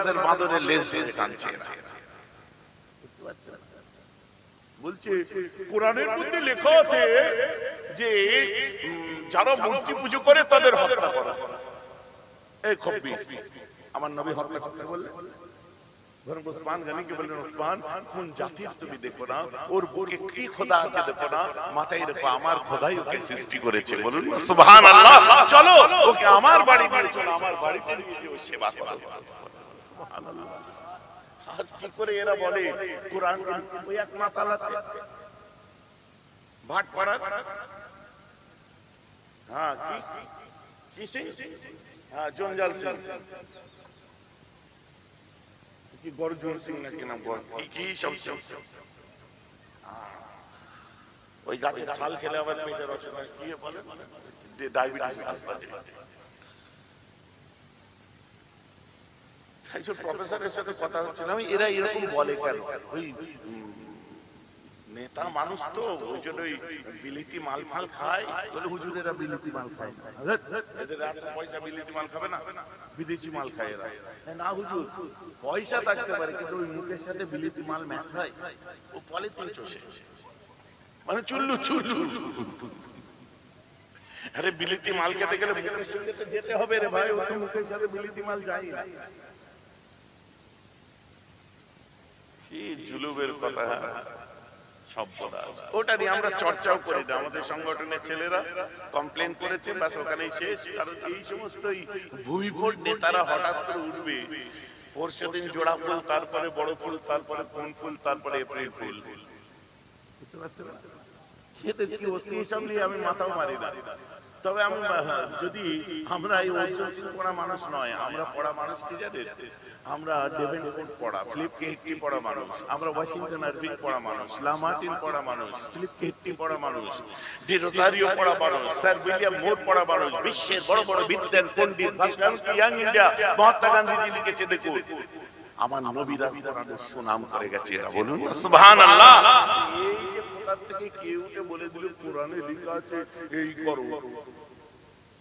তাদের বাঁদরের লেজ ধরে টানছে। বলছে কোরআনের মধ্যে লেখা আছে যে যারা মূর্তি পুজো করে তাদের হত্যা করা। এই খব্বিস, আমার নবী হত্যা করতে বললেন। উসমান গনিকে বললেন, উসমান কোন জাতির তুমি দেখো না, ওর বুকে কি খোদা আছে দেখো না, মাথায় রেখো আমার খোদাই ওকে সৃষ্টি করেছে। বলুন সুবহানাল্লাহ। চলো ওকে আমার বাড়ি নিয়ে চলো, আমার বাড়িতে নিয়ে গিয়ে সেবা করো। সুবহানাল্লাহ। আজ কি করে এরা বলে কোরআন ওই এক মাতাল আছে ভাটপাড়া, হ্যাঁ কি সিং, হ্যাঁ জঞ্জাল সিং, কি গর্জন সিং নাকি নাম, কি সব ওই গাছের ছাল খেলে আবার পেটের অসুখ হয়, কি বলে ডায়াবেটিস হাসপাতালে। তাই সব প্রফেসরের সাথে কথা হচ্ছিলাম, এরা এরকম বলে কেন? ওই নেতা মানুষ তো ওই জন্য বিলিতি মাল ফাল খায় বলে হুজুরেরা বিলিতি মাল খায় না, এদের এত পয়সা বিলিতি মাল খাবে না, বিদেশি মাল খায় এরা। না হুজুর, পয়সা থাকতে পারে কিন্তু ওই মুখের সাথে বিলিতি মাল ম্যাচ হয়, ও পলিথিন চষে মানে চুল্লু চুল্লু। আরে বিলিতি মাল খেতে গেলে মুখের সঙ্গে তো যেতে হবে রে ভাই, ও তো মুখের সাথে বিলিতি মাল যায় না। কি জুলুমের কথা, ওটা নিয়ে আমরা চর্চাও করি না। আমাদের সংগঠনের ছেলেরা কমপ্লেন করেছে, ব্যাস ওখানেই শেষ। কারণ এই সমস্ত ভূমিভোট নেতারা হঠাৎ করে উঠবে, পরশু দিন জোড়া ফুল, তারপরে বড় ফুল, তারপরে কোন ফুল, তারপরে এপ্রিল ফুল, বুঝতে পারছেন? এদের কি অস্তি হিসাব নিয়ে আমি মাথাও মারি না। তবে আমি যদি আমরা এই অর্জুন সিং পড়া মানুষ নয়, আমরা পড়া মানুষ কি জানেন? আমরা ডেভেনপোর্ট পড়া, ফিলিপ কেট্টি পড়া মানুষ, আমরা ওয়াশিংটন আরভিং পড়া মানুষ, লামার্টিন পড়া মানুষ, ফিলিপ কেট্টি পড়া মানুষ, ডি রোজারিও পড়া মানুষ, স্যার উইলিয়াম মোর পড়া মানুষ, বিশ্বের বড় বড় বিদ্বান পণ্ডিত, ভাস্কর ইয়াং ইন্ডিয়া মহাত্মা গান্ধীজি লিখেছে দেখুন, আমার নবীরা কোরআনের সুনাম করে গেছে। এরা বলুন সুবহানাল্লাহ। এই যে কোরআন থেকে কেউ উঠে বলে দিল কোরআনে লেখা আছে এই করো,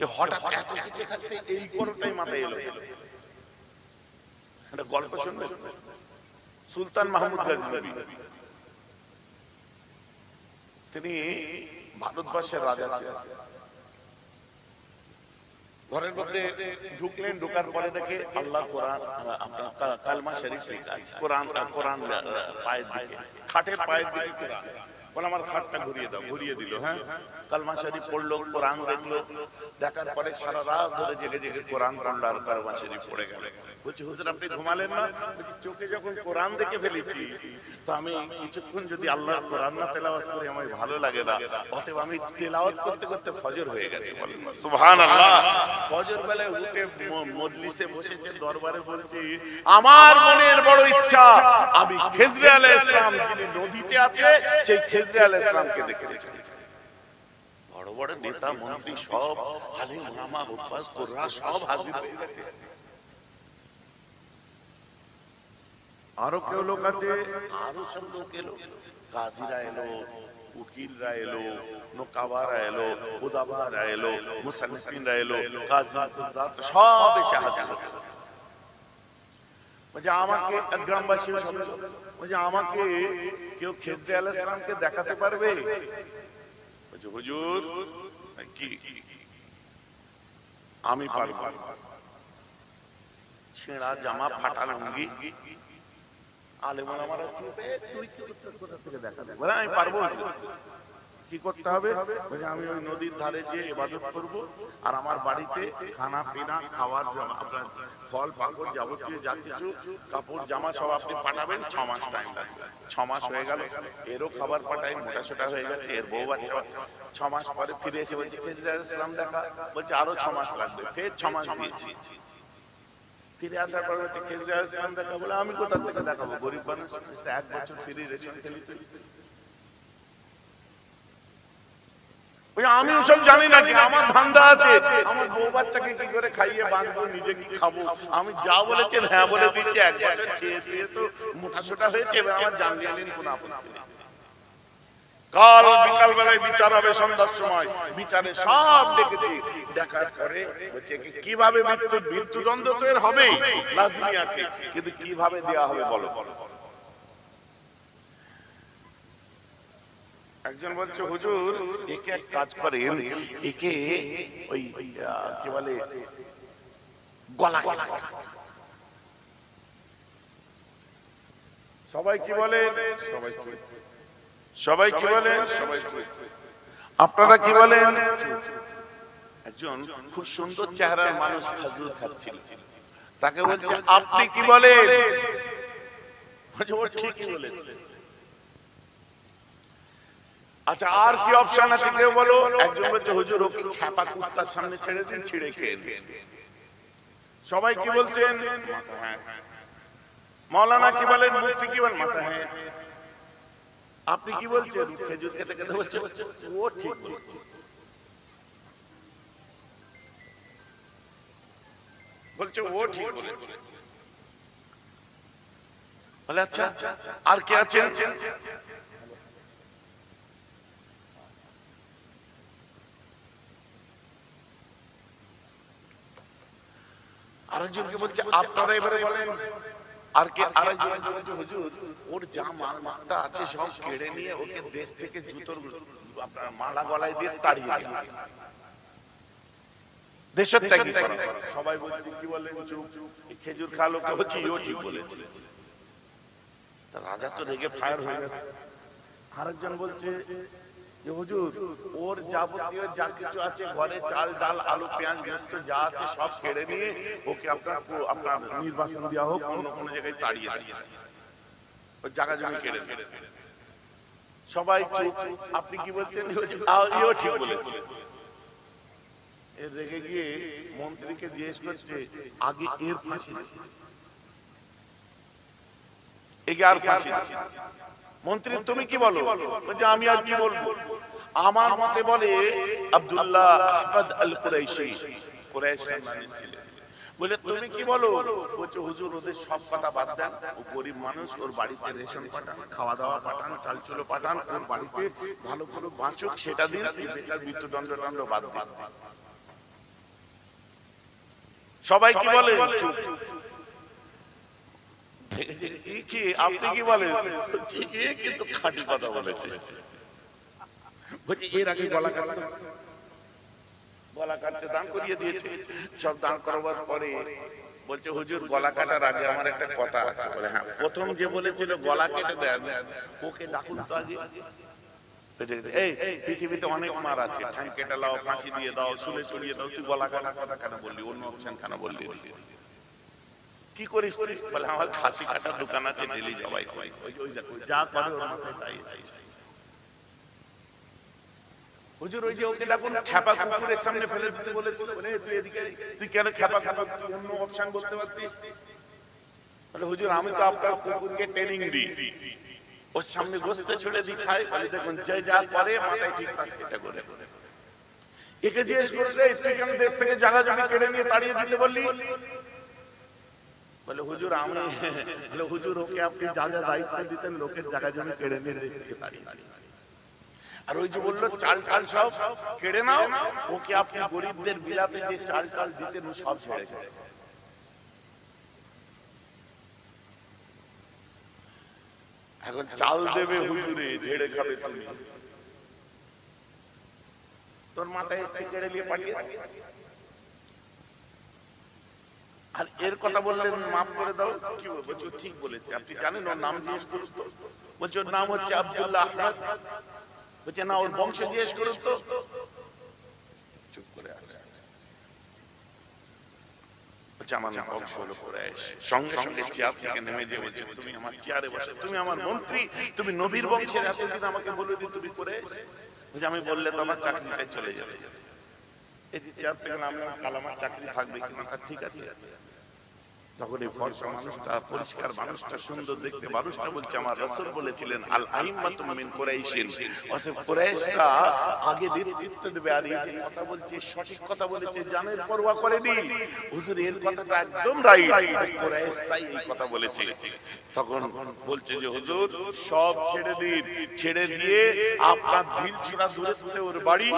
এ হঠাৎ এত কিছু থাকতে এই করোটাই মাথায় এলো। একটা গল্প শুনবেন, সুলতান মাহমুদ গাজনবী, তিনি ভারতবর্ষের রাজা ছিলেন। ঘরের মধ্যে ঢুকলেন, ঢোকার পরে দেখে আল্লাহ কোরআন, আপনার কালমা শরীফ লেখা আছে, কোরআন পায়ের দিকে, খাটের পায়ের দিকে কোরআন। বলে আমার খাটটা ঘুরিয়ে দাও, ঘুরিয়ে দিল। হ্যাঁ, কালমা শরীফ পড়লো, কোরআন দেখলো, দেখার পরে সারা রাত ধরে জেগে জেগে কোরআন পড়লো আর কালমা শরীফ পড়ে গেল। বলছি হুজুর আপনি ঘুমালেন না? বলছি চোখে যখন কোরআন দেখে ফেলেছি তো আমি কিছুক্ষণ যদি আল্লাহর কোরআন না তেলাওয়াত করি আমার ভালো লাগে না, অতএব আমি তেলাওয়াত করতে করতে ফজর হয়ে গেছে। বলেন না সুবহানাল্লাহ। ফজর বেলায় উঠে মজলিসে বসেছে, দরবারে বলছি আমার মনের বড় ইচ্ছা আমি খেজরে আলাইহিস সালাম যিনি নদীতে আছে সেই খেজরে আলাইহিস সালামকে দেখতে চাই। বড় বড় নেতা মন্ত্রী সব, আলেম ওলামা হুফাজ কুররা সব হাজির হয়ে গেছে। আরো কেউ লোক আছে, আরো সব লোক এলো, গাজীরা এলো, উকিলরা এলো, নোকাবারা এলো, উদাবারা এলো, মুসান্নিফিনরা এলো, কাজী কুজাত সব এসে হাজির হলো। বলছে আমাকে গ্রামবাসী বলছে আমাকে কেউ খেজরে আলাইহিস সালামকে দেখাতে পারবে? বলছে হুজুর কি আমি পারবো। ছেঁড়া জামা, ফাটা লুঙ্গি, আলেম ওলামারা চুপে, তুই কি কোথা থেকে দেখাবে? বলে আমি পারবো। কি করতে হবে? বলে আমি ওই নদীর ধারে যে ইবাদত করব আর আমার বাড়িতে খানা পিনা খাওয়ার আপনার ফল পাকড় যাবতীয় যা কিছু কাপড় জামা সব আপনি পাঠাবেন, 6 মাস টাইম লাগবে। 6 মাস হয়ে গেল, এরও খাবার পাঠাই, মোটা সোটা হয়ে গেছে, এর বউ বাচ্চা। 6 মাস পরে ফিরে এসে বলছে খেজরে আলাইহিস সালাম দেখা, বলছে আরো 6 মাস লাগবে। ফের 6 মাস দিয়েছি। ফিরে আসার পর হচ্ছে খেজরে আলাইহিস সালাম দেখা, বলে আমি কোথা থেকে দেখাবো, গরিব মানুষ, 1 বছর ফ্রি রেশন খেলি। আমি ওসব জানি না, কি আমার ধান্দা আছে, আমার বউ বাচ্চাকে কি করে খাইয়ে বাঁধবো, নিজে কি খাবো, আমি যা বলেছেন হ্যাঁ বলে দিচ্ছি। 1 বছর খেয়ে দিয়ে তো মোটা সোটা হয়েছে, এবার আমার জান নিয়ে নিন, কোনো আপত্তি নেই। কাল বিকাল বেলায় বিচার হবে সন্ধ্যার সময়, বিচারে সব ডেকেছে, দেখার পরে বলছে কিভাবে মৃত্যুদণ্ড তো এর হবে লাজমি আছে, কিন্তু কিভাবে দেয়া হবে বলো। একজন বলছে হুজুর একে এক কাজ করেন, একে ওই কি বলে গলা, সবাই কি বলে, সবাই কি বলেন, সবাই আপনারা কি বলেন। একজন খুব সুন্দর চেহারার মানুষ খেজুর খাচ্ছিল, তাকে বলছে আপনি কি বলেন, ও ঠিকই বলেছে। আচ্ছা আর কি অপশন আছে কেউ বলো। একজন বলছে হুজুর ওকে খ্যাপা কুত্তার সামনে ছেড়ে দিন, ছিঁড়ে খেয়ে নিন। সবাই কি বলছেন, হ্যাঁ। মাওলানা কি বলেন, মুফতি কি বলেন, মাথা হ্যাঁ। আপনি কি বলছেন, খেজুর খেতে খেতে বলছে ও ঠিক বলছে, ও ঠিক বলেছে। বলে আচ্ছা আর কে আছেন, আরেকজনকে বলছে আপনারা এবারে বলেন। আর কে, আরেকজন বলছে হুজুর ওর যা মাল মাত্রা আছে সব কেড়ে নিয়ে ওকে দেশ থেকে জুতোর আপনার মালা গলায় দিয়ে তাড়িয়ে দিন, দেশের ত্যাগী করা। সবাই বলছে কি বলেন, চুপ। খেজুর খা লোক বলছে ও ঠিক বলেছে। রাজা তো রেগে ফায়ার হয়ে যাচ্ছে। আরেকজন বলছে যে হুজুর ওর যাবতীয় যা কিছু আছে ঘরে, চাল ডাল আলু পেঁয়াজ গোস্ত যা আছে সব কেড়ে নিয়ে ওকে আপনার নির্বাসন দেওয়া হোক, অন্য কোনো জায়গায় তাড়িয়ে দিয়ে ওই জায়গা জমি কেড়ে ফেলে। সবাই চুপ। আপনি কি বলছেন, ও ঠিক বলেছে। এর রেগে গিয়ে মন্ত্রীকে জিজ্ঞেস করছে আগে এর ফাঁসি, একে আর ফাঁসি। মন্ত্রী তুমি কি বলো, বলছে আমি আর কি বলবো, আমার মতে বলে আব্দুল্লাহ আহমদ আল কুরাইশি, কুরাইশ খানদানের ছিলেন। বলে তুমি কি বলো, বলছে হুজুর ওদের সব কথা বাদ দেন, ও গরিব মানুষ, ওর বাড়িতে রেশন পাঠান, খাওয়া দাওয়া পাঠান, চাল চুলো পাঠান, ওর বাড়িতে ভালো করে বাঁচুক সেটা দিন, বেকার মৃত্যুদণ্ড বাদ দেন। সবাই কি বলে, চুপ। আপনি কি বলেন, কিন্তু খাঁটি কথা বলেছে। বলছি এর আগে গলা কাটতে দান করিয়ে দিয়েছে, সব দান করবার পরে বলছে হুজুর গলা কাটার আগে আমার একটা কথা আছে। বলে হ্যাঁ। প্রথম যে বলেছিল গলা কেটে দেন, ওকে ডাকুন তো আগে। এই পৃথিবীতে অনেক মার আছে, ঠ্যাং কেটে দাও, ফাঁসি দিয়ে দাও, শুলে চড়িয়ে দাও, তুই গলা কাটার কথা কেন বললি, অন্য অপশন কেন বললি, কি করিস? বলে আমার খাসি কাটার দোকান আছে, ডেলি জবাই করি, ওই দেখো যা করে ওর মাথায় তাই এসেছে। হুজুর ওই যে ওকে ডাকুন, খ্যাপা কুকুরের সামনে ফেলে দিতে বলেছিল, তুই এদিকে, তুই কেন খ্যাপা, তুই অন্য অপশন বলতে পারতিস। বলে হুজুর আমি তো আপনার কুকুরকে ট্রেনিং দিই, ওর সামনে বসতে ছেড়ে দিই, খাই, বলে দেখুন যে যা করে মাথায় ঠিক থাকে এটা করে। একে জিজ্ঞেস করলে তুই কেন দেশ থেকে জায়গা জমি কেড়ে নিয়ে তাড়িয়ে দিতে বললি। বলে হুজুর আমি, বলে হুজুর ওকে আপনি যা যা দায়িত্ব দিতেন লোকের জায়গা জমি কেড়ে নিয়ে দেশ থেকে তাড়িয়ে। আর ওই যে বললো চাল সব কেড়ে নাও, ওকে আপনি গরিবদের বিলাতে যে চাল দিতেন সব ছেড়ে গেল। এখন চাল দেবে হুজুরে, ঝেড়ে খাবে তুমি, তোর মাথায় এসে কেড়ে নিয়ে পাঠিয়ে। আর এর কথা বললেন মাফ করে দাও, কি বলছো, ঠিক বলেছে। আপনি জানেন ওর নাম জিজ্ঞেস করুন তো, বলছে ওর নাম হচ্ছে আব্দুল্লাহ আহমদ। বলছে না ওর বংশ জিজ্ঞেস করুন তো, চুপ করে আছে। বলছে আমার বংশ হলো কুরাইশ। সঙ্গে সঙ্গে চেয়ার থেকে নেমে যে বলছে তুমি আমার চেয়ারে বসে, তুমি আমার মন্ত্রী, তুমি নবীর বংশের, এতদিন আমাকে বলে দি তুমি কুরাইশ। বলছে আমি বললে তো আমার চাকরিটাই চলে যাবে। এই যে চেয়ার থেকে নামলাম, কাল আমার চাকরি থাকবে কিনা, ঠিক আছে। তখন এই ফর্সা মানুষটা, পরিষ্কার মানুষটা, সুন্দর দেখতে মানুষটা বলছে, আমার রাসূল বলেছিলেন আল আইম্মাতু মিন কুরাইশিন, অতএব কুরাইশরা আগে নেতৃত্ব দেবে। আর এই যে কথা বলছে, সঠিক কথা বলেছে, জানের পরোয়া করেনি। হুজুর এর কথাটা একদম রাইট, কুরাইশ তাই এই কথা বলেছে। তখন বলছে যে হুজুর সব ছেড়ে দিন, ছেড়ে দিয়ে আপনার ঢিল ছোড়া দূরে দূরে ওর বাড়ি,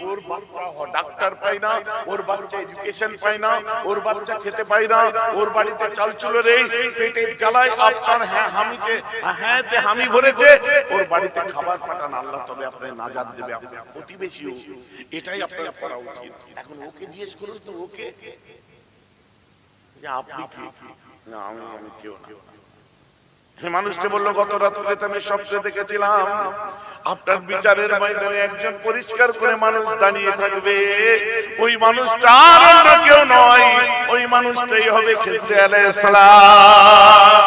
ওর বাচ্চা ডাক্তার পায় না, ওর বাচ্চা এডুকেশন পায় না, ওর বাচ্চা খেতে পায় না, ওর বাড়িতে চাল চুলো নেই, পেটের জ্বালায় আপনার হামিতে হামি ভরেছে, ওর বাড়িতে খাবার পাঠান, আল্লাহ তবে আপনার নাজাত দেবে, আপনার প্রতিবেশী। এটাই আপনার করা উচিত। এখন ওকে জিজ্ঞেস করুন তো, ওকে যে আপনি কি? না আমি কেউ না। মানুষটি বলল, গত রাত্রে আমি স্বপ্নে দেখেছিলাম আপনার বিচারের ময়দানে একজন পরিষ্কার করে মানুষ দাঁড়িয়ে থাকবে, ওই মানুষটা আর অন্য কেউ নয়, ওই মানুষটাই হবে খিজর আলাইহিস সালাম।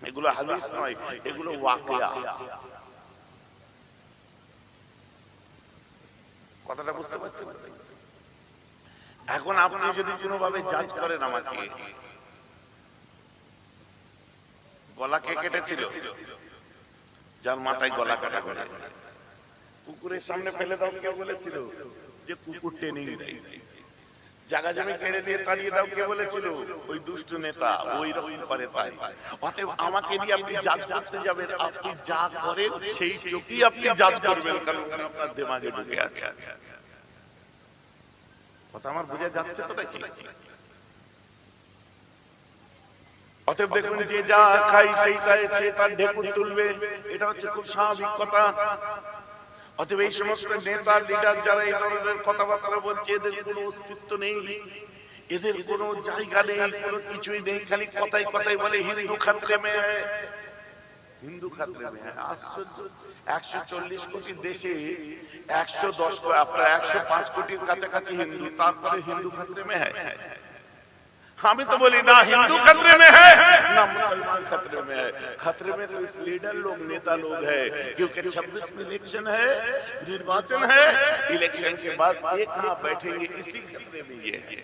এগুলো হাদিস নয়, এগুলো ওয়াকিয়া। কথাটা বুঝতে পারছেন? এখন আপনি যদি কোনোভাবে জাজ করেন আমাকে, গলা কে কেটেছিল? যার মাথায় গলা কাটা করে কুকুরের সামনে ফেলে দাও কে বলেছিল? যে কুকুর টেনে দেয়। জায়গা জমি কেড়ে দিয়ে তাড়িয়ে দাও কে বলেছিল? ওই দুষ্ট নেতা, ওই রকম করে তাই। অতএব আমাকে নিয়ে আপনি জাজ করতে যাবেন, আপনি যা করেন সেই চোখেই আপনি জাজ করবেন, কারণ আপনার দিমাগে ঢুকে আছে। কথা আমার বুঝে যাচ্ছে তো নাকি? অতএব দেখুন, যে যা খাই সেই সে তার ঢেকুর তুলবে, এটা হচ্ছে খুব স্বাভাবিক কথা। অতএব এই সমস্ত নেতা লিডার যারা এই ধরনের কথাবার্তা বলছে, এদের কোনো অস্তিত্ব নেই, এদের কোনো জায়গা নেই, কোনো কিছুই নেই, খালি কথাই কথাই বলে হিন্দু খাতরে মে, হিন্দু খাতরে মে। আশ্চর্য, 140 কোটি দেশে 110 আপনার 105 কোটির কাছাকাছি হিন্দু, তারপরে হিন্দু খাতরে মে হ্যায়। আমি तो बोली ना हिंदू खतरे में है ना मुसलमान खतरे में है। खतरे में तो इस लीडर लोग, नेता लोग है, क्योंकि 26 में इलेक्शन है, निर्वाचन है, इलेक्शन के बाद एक कहां बैठेंगे, इसी खतरे में ये है।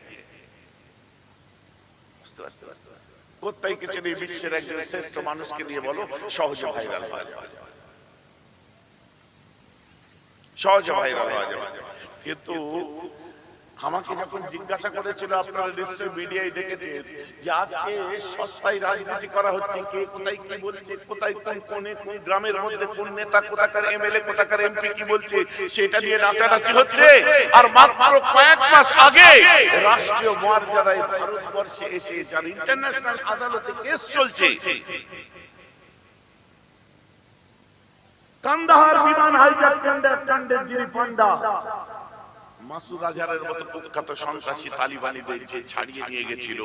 কোথায় কিছু নেই, বিশ্বের একজন শ্রেষ্ঠ মানুষকে দিয়ে বলো সহজে ভাইরাল হয়ে যাবে, সহজে ভাইরাল হয়ে যাবে। কিন্তু আমাকে যখন জিজ্ঞাসা করেছিল, আপনারা নিশ্চয়ই মিডিয়ায় দেখেছেন, যে আজকে সস্তায় রাজনীতি করা হচ্ছে, কে কোথায় কি বলছে, কোথায় কোন গ্রামের মধ্যে কোন নেতা কোথাকার এমএলএ কোথাকার এমপি কি বলছে, সেটা নিয়ে নাচানাচি হচ্ছে। আর মাত্র কয়েক মাস আগে রাষ্ট্রীয় মর্যাদায় ভারতবর্ষে এসে যার ইন্টারন্যাশনাল আদালতে কেস চলছে, কান্দাহার বিমান হাইজ্যাক কাণ্ডের যিনি ফান্ডা, মাসুদ আজহারের মতো কুখ্যাত সন্ত্রাসী তালিবানিদের যে ছাড়িয়ে নিয়ে গেছিল,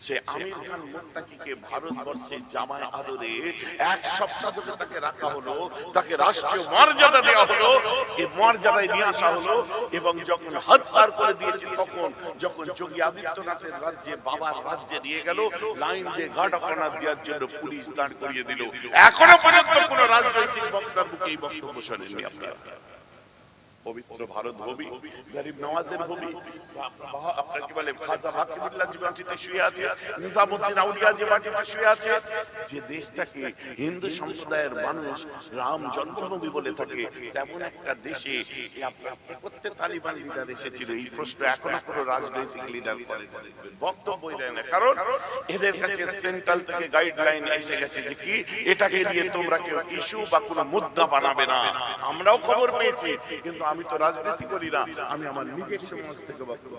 সে আমির খান মুত্তাকিকে ভারতবর্ষের জামায় আদরে এক সপ্তাহ ধরে তাকে রাখা হলো, তাকে রাষ্ট্রীয় মর্যাদা দেওয়া হলো, এই মর্যাদায় নিয়ে আসা হলো। এবং যখন হাত পার করে দিয়েছে, তখন যখন যোগী আদিত্যনাথের রাজ্যে, বাবার রাজ্যে নিয়ে গেল, লাইন দিয়ে গার্ড অফ অনার দেওয়ার জন্য পুলিশ দাঁড় করিয়ে দিল। এখনো পর্যন্ত কোন রাজনৈতিক বক্তার মুখে এই বক্তব্য শোনেননি আপনারা। পবিত্র ভারত ভূমি, গরিব নওয়াজের ভূমি, আপনার কি বলে খাজা বাকিবুল্লাহ যে মাটিতে শুয়ে আছে, নিজামউদ্দিন আউলিয়া যে মাটিতে শুয়ে আছে, যে দেশটাকে হিন্দু সম্প্রদায়ের মানুষ রাম জন্মভূমি বলে থাকে, তেমন একটা দেশে প্রত্যেক তালিবান লিডার এসেছিল। এই প্রশ্ন এখনো কোনো রাজনৈতিক লিডার বক্তব্যই দেয় না, কারণ এদের কাছে সেন্ট্রাল থেকে গাইডলাইন এসে গেছে যে কি এটাকে নিয়ে তোমরা কেউ ইস্যু বা কোনো মুদ্রা বানাবে না। আমরাও খবর পেয়েছি, কিন্তু আমি তো রাজনীতি করি না, আমি আমার নিজের সমাজ থেকে বক্তব্য